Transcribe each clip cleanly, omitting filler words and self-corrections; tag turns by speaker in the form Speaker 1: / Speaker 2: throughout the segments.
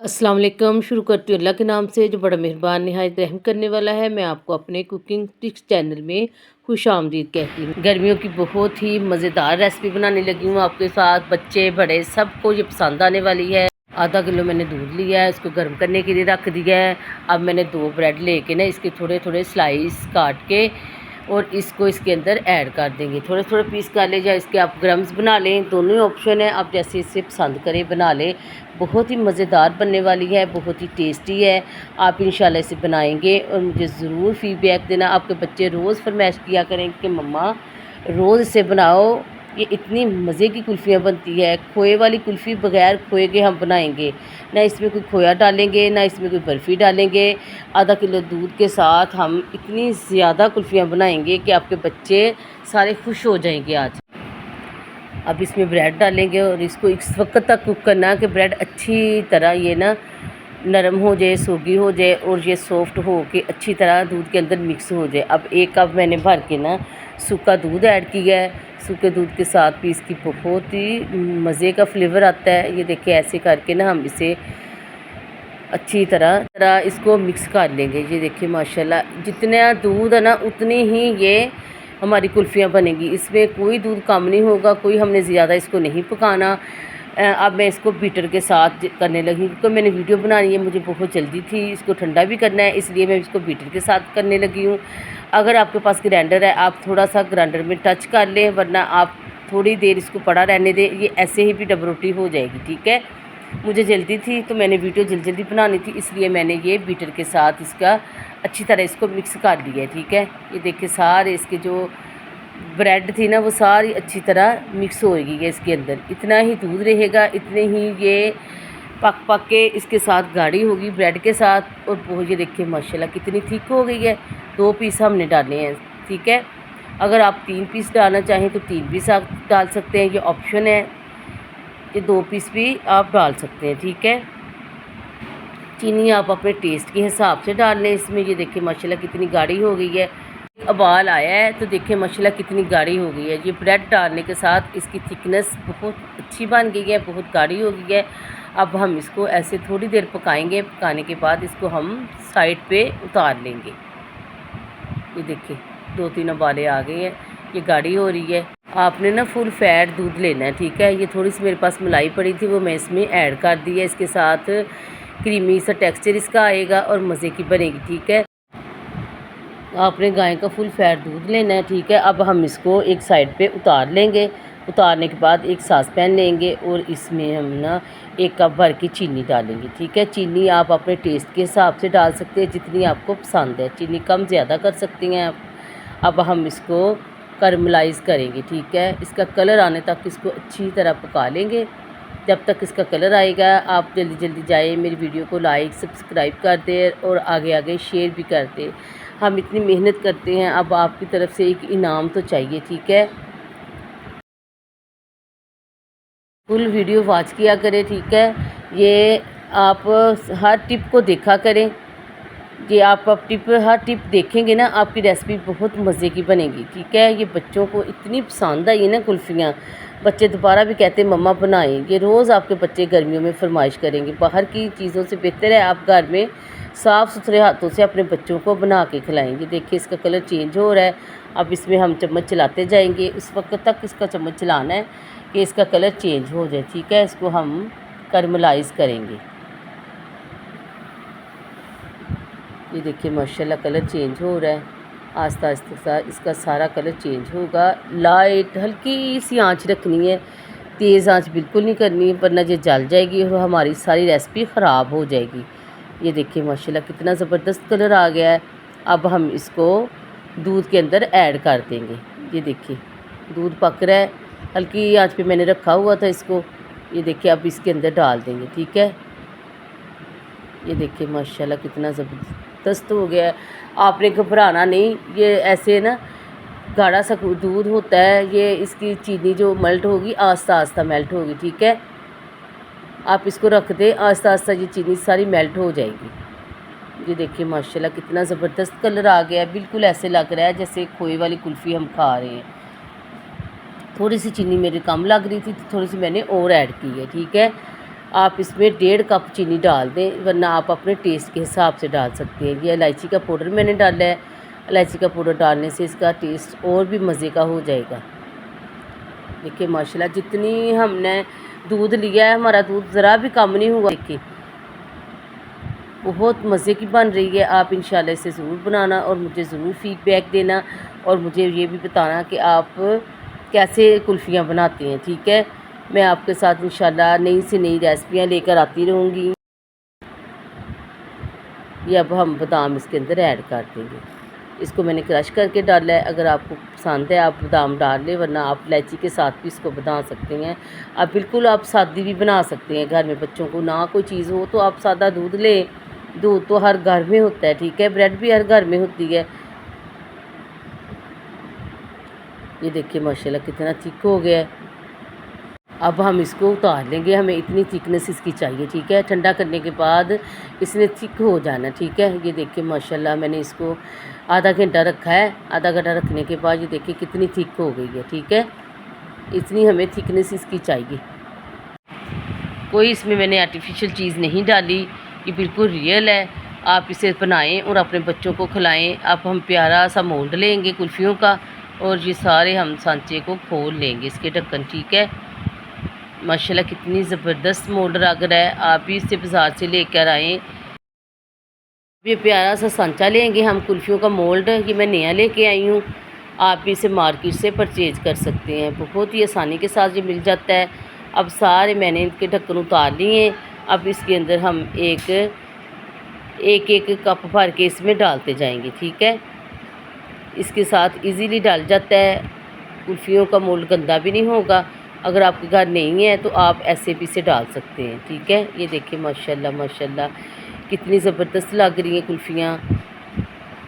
Speaker 1: अस्सलाम वालेकुम। शुरू करती हूँ अल्लाह के नाम से जो बड़ा मेहरबान नहायत रहम करने वाला है। मैं आपको अपने कुकिंग टिप्स चैनल में खुश आमदीद कहती हूँ। गर्मियों की बहुत ही मज़ेदार रेसिपी बनाने लगी हूँ आपके साथ। बच्चे बड़े सबको ये पसंद आने वाली है। आधा किलो मैंने दूध लिया है, इसको गर्म करने के लिए रख दिया है। अब मैंने 2 ब्रेड लेके ना इसके थोड़े थोड़े स्लाइस काट के और इसको इसके अंदर ऐड कर देंगे। थोड़े थोड़े पीस कर ले, या इसके आप ग्रम्स बना लें, दोनों ही ऑप्शन है, आप जैसे इसे पसंद करें बना लें। बहुत ही मज़ेदार बनने वाली है, बहुत ही टेस्टी है। आप इंशाल्लाह इसे बनाएंगे और मुझे ज़रूर फीडबैक देना। आपके बच्चे रोज़ फरमाइश किया करें कि मम्मा रोज़ इसे बनाओ, ये इतनी मज़े की कुल्फ़ियाँ बनती है। खोए वाली कुल्फ़ी बग़ैर खोए के हम बनाएंगे, ना इसमें कोई खोया डालेंगे, ना इसमें कोई बर्फ़ी डालेंगे। आधा किलो दूध के साथ हम इतनी ज़्यादा कुल्फ़ियाँ बनाएंगे कि आपके बच्चे सारे खुश हो जाएंगे आज। अब इसमें ब्रेड डालेंगे और इसको इस वक्त तक कुक करना कि ब्रेड अच्छी तरह ये ना नरम हो जाए, सोगी हो जाए और ये सॉफ्ट हो के अच्छी तरह दूध के अंदर मिक्स हो जाए। अब 1 कप मैंने भर के ना सूखा दूध ऐड किया है। सूखे दूध के साथ भी इसकी बहुत ही मज़े का फ्लेवर आता है। ये देखिए ऐसे करके ना हम इसे अच्छी तरह इसको मिक्स कर लेंगे। ये देखिए माशाल्लाह जितना दूध है ना उतनी ही ये हमारी कुल्फ़ियाँ बनेंगी। इसमें कोई दूध कम नहीं होगा, कोई हमने ज़्यादा इसको नहीं पकाना। अब मैं इसको बीटर के साथ करने लगी क्योंकि मैंने वीडियो बनानी है, मुझे बहुत जल्दी थी, इसको ठंडा भी करना है, इसलिए मैं इसको बीटर के साथ करने लगी हूँ। अगर आपके पास ग्राइंडर है आप थोड़ा सा ग्राइंडर में टच कर लें, वरना आप थोड़ी देर इसको पड़ा रहने दें, ये ऐसे ही भी डब रोटी हो जाएगी। ठीक है, मुझे जल्दी थी तो मैंने वीडियो जल्दी बनानी थी, इसलिए मैंने ये बीटर के साथ इसका अच्छी तरह इसको मिक्स कर लिया है। ठीक है, ये देखिए सारे इसके जो ब्रेड थी ना वो सारी अच्छी तरह मिक्स होएगी ये इसके अंदर। इतना ही दूध रहेगा, इतने ही ये पक के इसके साथ गाढ़ी होगी ब्रेड के साथ। और वो ये देखिए माशाल्लाह कितनी थिक हो गई है। 2 पीस हमने डाले हैं। ठीक है, अगर आप 3 पीस डालना चाहें तो 3 पीस आप डाल सकते हैं, ये ऑप्शन है। ये 2 पीस भी आप डाल सकते हैं। ठीक है, चीनी आप अपने टेस्ट के हिसाब से डाल लें इसमें। ये देखिए माशाल्लाह कितनी गाढ़ी हो गई है, उबाल आया है तो देखिए माशाल्लाह कितनी गाढ़ी हो गई है। ये ब्रेड डालने के साथ इसकी थिकनेस बहुत अच्छी बन गई है, बहुत गाढ़ी हो गई है। अब हम इसको ऐसे थोड़ी देर पकाएंगे, पकाने के बाद इसको हम साइड पे उतार लेंगे। ये देखिए 2-3 उबाले आ गए हैं, ये गाढ़ी हो रही है। आपने ना फुल फैट दूध लेना है। ठीक है, ये थोड़ी सी मेरे पास मलाई पड़ी थी वो मैं इसमें ऐड कर दी है। इसके साथ क्रीमी सा टेक्सचर इसका आएगा और मज़े की बनेगी। ठीक है, आपने गाय का फुल फैट दूध लेना है। ठीक है, अब हम इसको एक साइड पे उतार लेंगे। उतारने के बाद एक सास पैन लेंगे और इसमें हम ना 1 कप भर की चीनी डालेंगे। ठीक है, चीनी आप अपने टेस्ट के हिसाब से डाल सकते हैं, जितनी आपको पसंद है, चीनी कम ज़्यादा कर सकती हैं आप। अब हम इसको करमलाइज़ करेंगे। ठीक है, इसका कलर आने तक इसको अच्छी तरह पका लेंगे। जब तक इसका कलर आएगा आप जल्दी जाएँ, मेरी वीडियो को लाइक सब्सक्राइब कर दें और आगे शेयर भी कर दें। हम इतनी मेहनत करते हैं, अब आपकी तरफ से एक इनाम तो चाहिए। ठीक है, फुल वीडियो वॉच किया करें। ठीक है, ये आप हर टिप को देखा करें। ये आप अब हर टिप देखेंगे ना आपकी रेसिपी बहुत मज़े की बनेगी। ठीक है, ये बच्चों को इतनी पसंद आई ना कुल्फ़ियाँ, बच्चे दोबारा भी कहते हैं मम्मा बनाएं। ये रोज़ आपके बच्चे गर्मियों में फरमाइश करेंगे। बाहर की चीज़ों से बेहतर है आप घर में साफ़ सुथरे हाथों से अपने बच्चों को बना के खिलाएंगे। देखिए इसका कलर चेंज हो रहा है। अब इसमें हम चम्मच चलाते जाएंगे, उस वक्त तक इसका चम्मच चलाना है कि इसका कलर चेंज हो जाए। ठीक है, इसको हम करमलाइज़ करेंगे। ये देखिए माशाल्लाह कलर चेंज हो रहा है, आस्ता आस्ता इसका सारा कलर चेंज होगा। लाइट हल्की सी आंच रखनी है, तेज़ आंच बिल्कुल नहीं करनी है, वरना ये जल जाएगी और हमारी सारी रेसिपी ख़राब हो जाएगी। ये देखिए माशाल्लाह कितना ज़बरदस्त कलर आ गया है। अब हम इसको दूध के अंदर ऐड कर देंगे। ये देखिए दूध पक रहा है, हल्की आंच पे मैंने रखा हुआ था इसको। ये देखिए अब इसके अंदर डाल देंगे। ठीक है, ये देखिए माशाल्लाह कितना ज़बरदस्त हो गया है। आपने घबराना नहीं, ये ऐसे ना गाढ़ा सा दूध होता है, ये इसकी चीनी जो मेल्ट होगी आस्ता आस्ता मेल्ट होगी। ठीक है, आप इसको रख दें, आस्ता आस्ता ये चीनी सारी मेल्ट हो जाएगी। ये देखिए माशाल्लाह कितना ज़बरदस्त कलर आ गया है, बिल्कुल ऐसे लग रहा है जैसे खोए वाली कुल्फ़ी हम खा रहे हैं। थोड़ी सी चीनी मेरी कम लग रही थी तो थोड़ी सी मैंने और ऐड की है। ठीक है, आप इसमें 1.5 कप चीनी डाल दें, वरना आप अपने टेस्ट के हिसाब से डाल सकते हैं। ये इलायची का पाउडर मैंने डाला है। इलायची का पाउडर डालने से इसका टेस्ट और भी मज़े का हो जाएगा। देखिए माशाल्लाह जितनी हमने दूध लिया है, हमारा दूध ज़रा भी कम नहीं हुआ। देखिए बहुत मज़े की बन रही है। आप इंशाल्लाह इसे ज़रूर बनाना और मुझे ज़रूर फीडबैक देना, और मुझे ये भी बताना कि आप कैसे कुल्फ़ियाँ बनाते हैं। ठीक है, मैं आपके साथ इंशाल्लाह नई से नई रेसिपियाँ लेकर आती रहूँगी। ये अब हम बादाम इसके अंदर ऐड कर देंगे। इसको मैंने क्रश करके डाला है। अगर आपको पसंद है आप बादाम डाल लें, वरना आप इलायची के साथ भी इसको बना सकते हैं। आप बिल्कुल आप सादी भी बना सकते हैं। घर में बच्चों को ना कोई चीज़ हो तो आप सादा दूध लें। दूध तो हर घर में होता है। ठीक है, ब्रेड भी हर घर में होती है। ये देखिए माशाल्लाह कितना थिक हो गया है। अब हम इसको उतार लेंगे। हमें इतनी थिकनेस इसकी चाहिए। ठीक है, ठंडा करने के बाद इसने थिक हो जाना। ठीक है, ये देखिए माशाल्लाह मैंने इसको आधा घंटा रखा है। आधा घंटा रखने के बाद ये देखिए कितनी थिक हो गई है। ठीक है, इतनी हमें थिकनेस इसकी चाहिए। कोई इसमें मैंने आर्टिफिशियल चीज़ नहीं डाली, ये बिल्कुल रियल है। आप इसे बनाएं और अपने बच्चों को खिलाएं। अब हम प्यारा सा मोल्ड लेंगे कुल्फ़ियों का, और ये सारे हम सांचे को खोल लेंगे इसके ढक्कन। ठीक है, माशाल्लाह कितनी ज़बरदस्त मोल्ड लग रहा है। आप भी इसे बाज़ार से लेकर आएँ। ये प्यारा सा सांचा लेंगे हम कुल्फ़ियों का मोल्ड, ये मैं नया लेके आई हूँ। आप भी इसे मार्केट से परचेज़ कर सकते हैं, बहुत ही आसानी के साथ ये मिल जाता है। अब सारे मैंने इनके ढक्कन उतार लिए हैं। अब इसके अंदर हम एक कप भर के इसमें डालते जाएंगे। ठीक है, इसके साथ इजीली डाल जाता है। कुल्फ़ियों का मोल्ड गंदा भी नहीं होगा। अगर आपके घर नहीं है तो आप ऐसे भी इसे डाल सकते हैं। ठीक है, ये देखिए माशाल्लाह माशाल्लाह कितनी ज़बरदस्त लग रही हैं कुल्फ़ियाँ।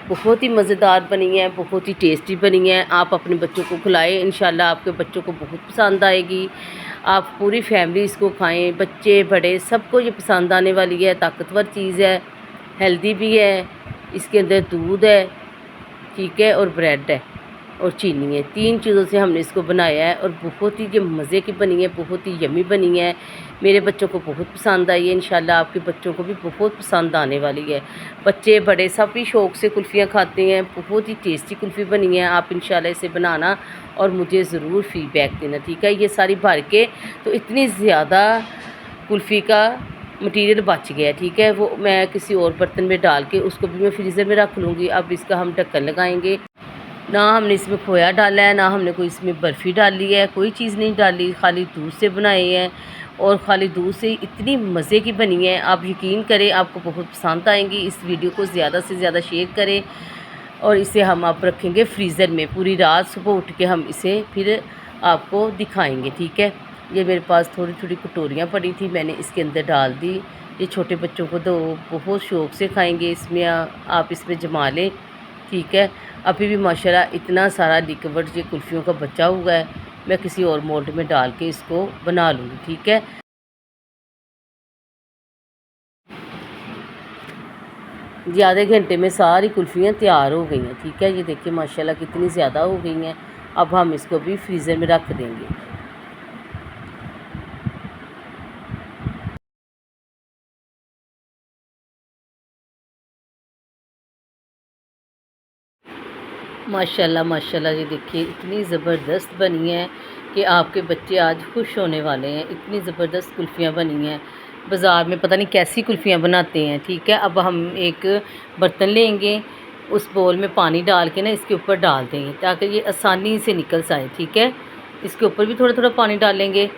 Speaker 1: बहुत ही मज़ेदार बनी हैं, बहुत ही टेस्टी बनी हैं। आप अपने बच्चों को खिलाएं, इंशाल्लाह आपके बच्चों को बहुत पसंद आएगी। आप पूरी फैमिली इसको खाएं, बच्चे बड़े सबको ये पसंद आने वाली है। ताकतवर चीज़ है, हेल्दी भी है। इसके अंदर दूध है, ठीक है, और ब्रेड है और चीनी है। 3 चीज़ों से हमने इसको बनाया है, और बहुत ही ये मज़े की बनी है, बहुत ही यम्मी बनी है। मेरे बच्चों को बहुत पसंद आई है। इंशाल्लाह आपके बच्चों को भी बहुत पसंद आने वाली है। बच्चे बड़े सब भी शौक़ से कुल्फ़ियाँ खाते हैं। बहुत ही टेस्टी कुल्फ़ी बनी है। आप इंशाल्लाह इसे बनाना और मुझे ज़रूर फ़ीडबैक देना। ठीक है, ये सारी भर के तो इतनी ज़्यादा कुल्फ़ी का मटीरियल बच गया। ठीक है, वो मैं किसी और बर्तन में डाल के उसको भी मैं फ्रीज़र में रख लूँगी। अब इसका हम ढक्कन लगाएंगे। ना हमने इसमें खोया डाला है, ना हमने कोई इसमें बर्फ़ी डाली है, कोई चीज़ नहीं डाली। खाली दूध से बनाए हैं, और खाली दूध से इतनी मज़े की बनी है। आप यकीन करें आपको बहुत पसंद आएंगी। इस वीडियो को ज़्यादा से ज़्यादा शेयर करें, और इसे हम आप रखेंगे फ्रीज़र में पूरी रात। सुबह उठ के हम इसे फिर आपको दिखाएंगे। ठीक है, ये मेरे पास थोड़ी थोड़ी कटोरियाँ पड़ी थी, मैंने इसके अंदर डाल दी। ये छोटे बच्चों को तो बहुत शौक़ से खाएंगे। इसमें आप इसमें जमा लें। ठीक है, अभी भी माशाल्लाह इतना सारा लिक्विड ये कुल्फ़ियों का बचा हुआ है। मैं किसी और मोल्ड में डाल के इसको बना लूँगी। ठीक है, ये आधे घंटे में सारी कुल्फ़ियाँ तैयार हो गई हैं। ठीक है, ये देखिए माशाल्लाह कितनी ज़्यादा हो गई हैं। अब हम इसको भी फ्रीज़र में रख देंगे। माशाल्लाह माशाल्लाह ये देखिए इतनी ज़बरदस्त बनी है कि आपके बच्चे आज खुश होने वाले हैं। इतनी ज़बरदस्त कुल्फ़ियाँ बनी हैं। बाज़ार में पता नहीं कैसी कुल्फ़ियाँ बनाते हैं। ठीक है, अब हम एक बर्तन लेंगे, उस बोल में पानी डाल के ना इसके ऊपर डाल देंगे ताकि ये आसानी से निकल जाए। ठीक है, इसके ऊपर भी थोड़ा थोड़ा पानी डालेंगे,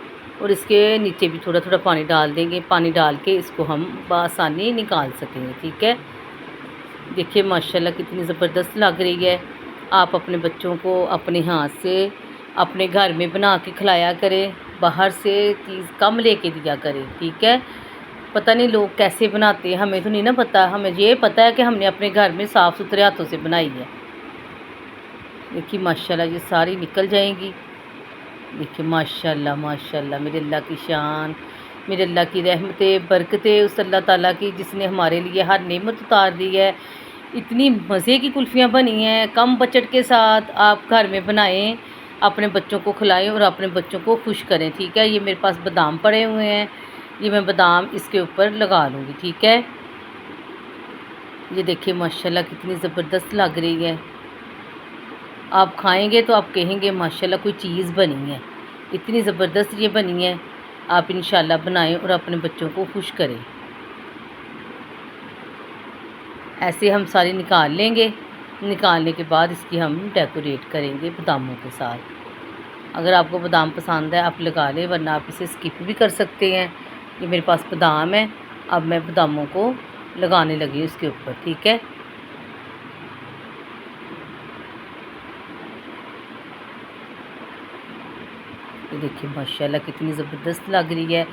Speaker 1: और इसके नीचे भी थोड़ा थोड़ा पानी डाल देंगे। पानी डाल के इसको हम बआसानी निकाल सकेंगे। ठीक है, देखिए माशाल्लाह कितनी ज़बरदस्त लग रही है। आप अपने बच्चों को अपने हाथ से अपने घर में बना के खिलाया करें, बाहर से चीज़ कम लेके दिया करें। ठीक है, पता नहीं लोग कैसे बनाते हैं, हमें तो नहीं ना पता। हमें ये पता है कि हमने अपने घर में साफ़ सुथरे हाथों से बनाई है। देखिए माशाल्लाह ये सारी निकल जाएंगी। देखिए माशाल्लाह माशाल्लाह, मेरे अल्लाह की शान, मेरे अल्लाह की रहमतें बरकतें उस अल्लाह ताला की जिसने हमारे लिए हर नेमत उतार दी है। इतनी मज़े की कुल्फ़ियाँ बनी हैं, कम बजट के साथ आप घर में बनाएं, अपने बच्चों को खिलाएं और अपने बच्चों को खुश करें। ठीक है, ये मेरे पास बादाम पड़े हुए हैं, ये मैं बादाम इसके ऊपर लगा लूँगी। ठीक है, ये देखिए माशाल्लाह कितनी ज़बरदस्त लग रही है। आप खाएंगे तो आप कहेंगे माशाल्लाह कोई चीज़ बनी है, इतनी ज़बरदस्त ये बनी है। आप इंशाल्लाह बनाएं और अपने बच्चों को खुश करें। ऐसे हम सारी निकाल लेंगे। निकालने के बाद इसकी हम डेकोरेट करेंगे बादामों के साथ। अगर आपको बादाम पसंद है आप लगा लें, वरना आप इसे स्किप भी कर सकते हैं। ये मेरे पास बादाम है, अब मैं बादामों को लगाने लगी हूँ इसके ऊपर। ठीक है, ये देखिए माशाल्लाह कितनी ज़बरदस्त लग रही है।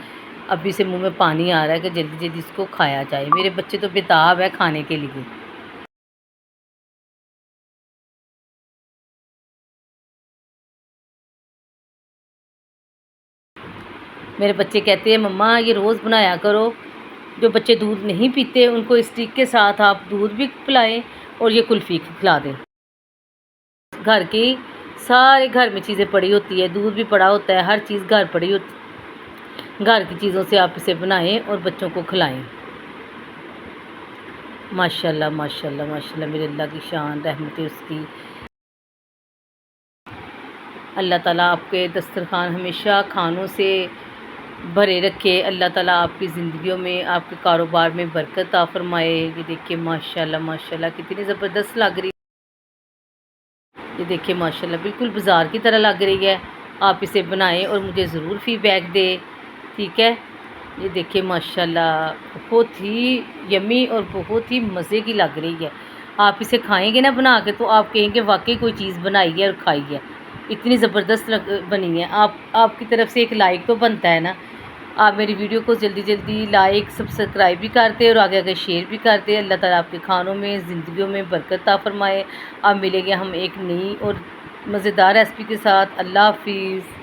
Speaker 1: अभी से मुंह में पानी आ रहा है कि जल्दी जल्दी इसको खाया जाए। मेरे बच्चे तो बेताब है खाने के लिए। मेरे बच्चे कहते हैं मम्मा ये रोज़ बनाया करो। जो बच्चे दूध नहीं पीते उनको इस स्टिक के साथ आप दूध भी पिलाएं और ये कुल्फ़ी खिला दें। घर की सारे घर में चीज़ें पड़ी होती है, दूध भी पड़ा होता है, हर चीज़ घर पड़ी होती। घर की चीज़ों से आप इसे बनाएं और बच्चों को खिलाएं। माशाल्लाह माशाल्लाह माशाल्लाह, मेरे अल्लाह की शान रहमतें उसकी। अल्लाह ताला आपके दस्तरखान हमेशा खानों से भरे रखे। अल्लाह ताला आपकी ज़िंदगियों में, आपके कारोबार में बरकत अता फरमाए। ये देखिए माशाल्लाह माशाल्लाह कितनी ज़बरदस्त लग रही है। ये देखिए माशाल्लाह बिल्कुल बाज़ार की तरह लग रही है। आप इसे बनाएं और मुझे ज़रूर फीडबैक दें। ठीक है, ये देखिए माशाल्लाह बहुत ही यम्मी और बहुत ही मज़े की लग रही है। आप इसे खाएंगे ना बना के तो आप कहेंगे वाकई कोई चीज़ बनाई है और खाई है, इतनी ज़बरदस्त बनी है। आपकी तरफ से एक लाइक तो बनता है ना। आप मेरी वीडियो को जल्दी जल्दी लाइक सब्सक्राइब भी करते और आगे आगे शेयर भी करते। अल्लाह ताला आपके खानों में, ज़िंदगियों में बरकत अता फरमाए। अब मिलेंगे हम एक नई और मज़ेदार रेसिपी के साथ। अल्लाह हाफिज़।